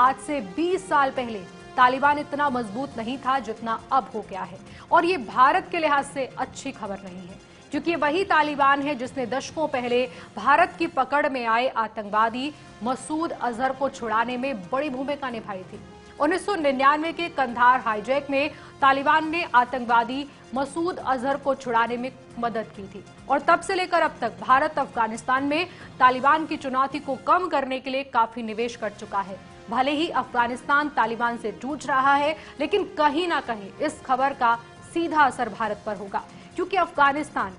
आज से 20 साल पहले तालिबान इतना मजबूत नहीं था जितना अब हो गया है। और ये भारत के लिहाज से अच्छी खबर नहीं है, क्योंकि वही तालिबान है जिसने दशकों पहले भारत की पकड़ में आए आतंकवादी मसूद अजहर को छुड़ाने में बड़ी भूमिका निभाई थी। 1999 के कंधार हाईजैक में तालिबान ने आतंकवादी मसूद अजहर को छुड़ाने में मदद की थी और तब से लेकर अब तक भारत अफगानिस्तान में तालिबान की चुनौती को कम करने के लिए काफी निवेश कर चुका है। भले ही अफगानिस्तान तालिबान से जूझ रहा है, लेकिन कहीं ना कहीं इस खबर का सीधा असर भारत पर होगा, क्योंकि अफगानिस्तान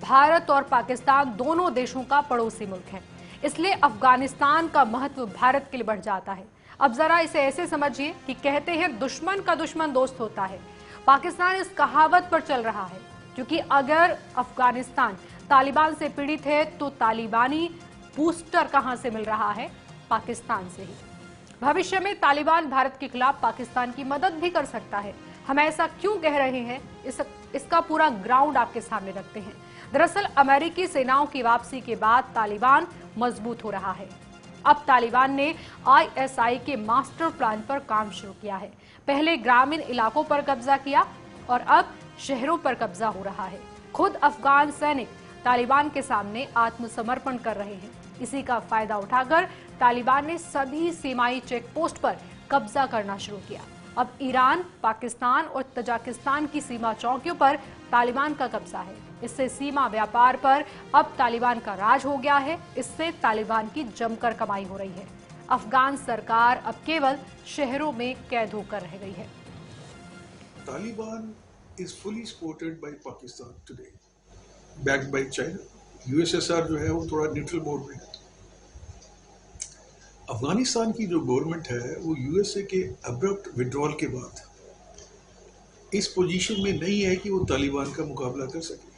भारत और पाकिस्तान दोनों देशों का पड़ोसी मुल्क है। इसलिए अफगानिस्तान का महत्व भारत के लिए बढ़ जाता है। अब जरा इसे ऐसे समझिए कि कहते हैं दुश्मन का दुश्मन दोस्त होता है। पाकिस्तान इस कहावत पर चल रहा है, क्योंकि अगर अफगानिस्तान तालिबान से पीड़ित है तो तालिबानी बूस्टर कहां से मिल रहा है? पाकिस्तान से ही। भविष्य में तालिबान भारत के खिलाफ पाकिस्तान की मदद भी कर सकता है। हम ऐसा क्यों कह रहे हैं, इसका पूरा ग्राउंड आपके सामने रखते हैं। दरअसल अमेरिकी सेनाओं की वापसी के बाद तालिबान मजबूत हो रहा है। अब तालिबान ने आईएसआई के मास्टर प्लान पर काम शुरू किया है। पहले ग्रामीण इलाकों पर कब्जा किया और अब शहरों पर कब्जा हो रहा है। खुद अफगान सैनिक तालिबान के सामने आत्मसमर्पण कर रहे हैं। इसी का फायदा उठाकर तालिबान ने सभी सीमाई चेक पोस्ट पर कब्जा करना शुरू किया। अब ईरान, पाकिस्तान और तजाकिस्तान की सीमा चौकियों पर तालिबान का कब्जा है। इससे सीमा व्यापार पर अब तालिबान का राज हो गया है। इससे तालिबान की जमकर कमाई हो रही है। अफगान सरकार अब केवल शहरों में कैद होकर रह गई है। Taliban is fully supported by Pakistan today, backed by China. USSR जो है वो थोड़ा न्यूट्रल मोड में है। अफगानिस्तान की जो गवर्नमेंट है वो यूएसए के अब्रप्ट विड्रॉल के बाद इस पोजीशन में नहीं है कि वो तालिबान का मुकाबला कर सके।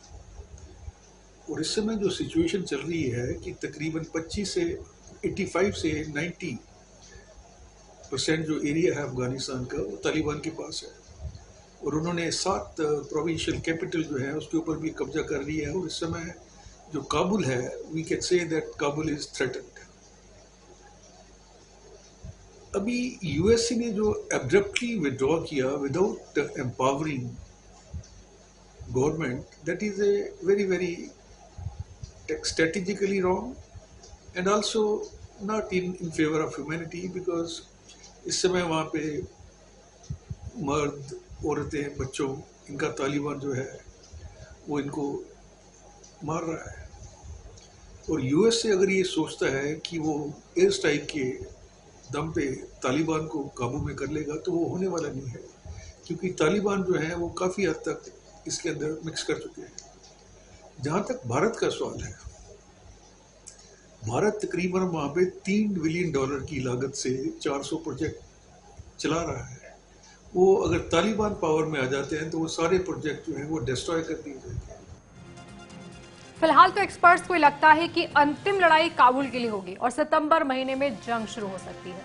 और इस समय जो सिचुएशन चल रही है कि तकरीबन 85 से 90% जो एरिया है अफगानिस्तान का वो तालिबान के पास है। और उन्होंने 7 प्रोविंशियल कैपिटल जो है उसके ऊपर भी कब्जा कर लिया है। और इस समय जो काबुल है, we can say that Kabul is threatened. अभी यूएसए ने जो एब्रप्टली विड्रॉ किया without empowering government, that is a very very strategically wrong and also not in favor of humanity, because इस समय वहाँ पे मर्द, औरतें, बच्चों, इनका तालिबान जो है वो इनको मार रहा है। और यूएसए अगर ये सोचता है कि वो एयर स्ट्राइक के दम पे तालिबान को काबू में कर लेगा तो वो होने वाला नहीं है, क्योंकि तालिबान जो है वो काफ़ी हद तक इसके अंदर मिक्स कर चुके हैं। जहाँ तक भारत का सवाल है, भारत तकरीबन वहाँ पे $3 बिलियन की लागत से 400 प्रोजेक्ट चला रहा है। वो अगर तालिबान पावर में आ जाते हैं तो वो सारे प्रोजेक्ट जो हैं वो डिस्ट्रॉय कर दिए जाएंगे। फिलहाल तो एक्सपर्ट्स को लगता है कि अंतिम लड़ाई काबुल के लिए होगी और सितंबर महीने में जंग शुरू हो सकती है।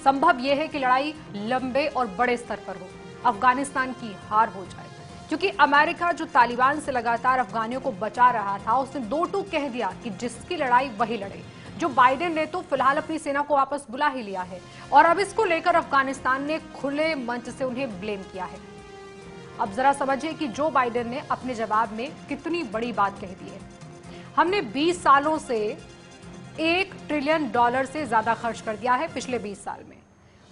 संभव यह है कि लड़ाई लंबे और बड़े स्तर पर हो, अफगानिस्तान की हार हो जाए, क्योंकि अमेरिका जो तालिबान से लगातार अफगानियों को बचा रहा था, उसने 2 टूक कह दिया कि जिसकी लड़ाई वही लड़े। जो बाइडेन ने तो फिलहाल अपनी सेना को वापस बुला ही लिया है और अब इसको लेकर अफगानिस्तान ने खुले मंच से उन्हें ब्लेम किया है। अब जरा समझिए कि जो बाइडेन ने अपने जवाब में कितनी बड़ी बात कह दी है। हमने 20 सालों से $1 ट्रिलियन से ज्यादा खर्च कर दिया है। पिछले 20 साल में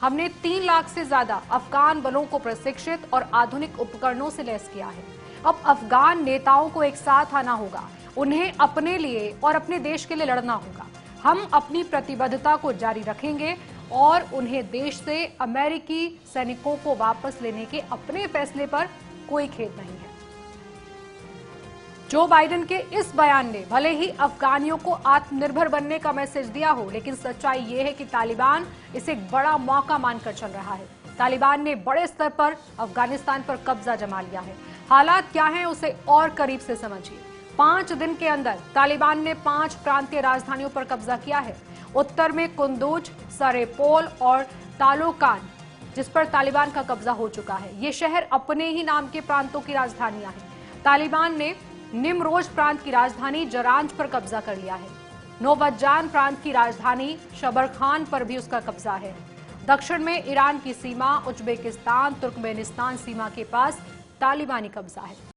हमने 3 लाख से ज्यादा अफगान बलों को प्रशिक्षित और आधुनिक उपकरणों से लैस किया है। अब अफगान नेताओं को एक साथ आना होगा, उन्हें अपने लिए और अपने देश के लिए लड़ना होगा। हम अपनी प्रतिबद्धता को जारी रखेंगे और उन्हें देश से अमेरिकी सैनिकों को वापस लेने के अपने फैसले पर कोई खेद नहीं है। जो बाइडेन के इस बयान ने भले ही अफगानियों को आत्मनिर्भर बनने का मैसेज दिया हो, लेकिन सच्चाई ये है कि तालिबान इसे एक बड़ा मौका मानकर चल रहा है। तालिबान ने बड़े स्तर पर अफगानिस्तान पर कब्जा जमा लिया है। हालात क्या हैं उसे और करीब से समझिए। 5 दिन के अंदर तालिबान ने 5 प्रांतीय राजधानियों पर कब्जा किया है। उत्तर में कुंदूज, सरेपोल और तालोकान, जिस पर तालिबान का कब्जा हो चुका है। ये शहर अपने ही नाम के प्रांतों की राजधानियां हैं। तालिबान ने निमरोज प्रांत की राजधानी जरांज पर कब्जा कर लिया है। नोबतजान प्रांत की राजधानी शबरखान पर भी उसका कब्जा है। दक्षिण में ईरान की सीमा, उज्बेकिस्तान, तुर्कमेनिस्तान सीमा के पास तालिबानी कब्जा है।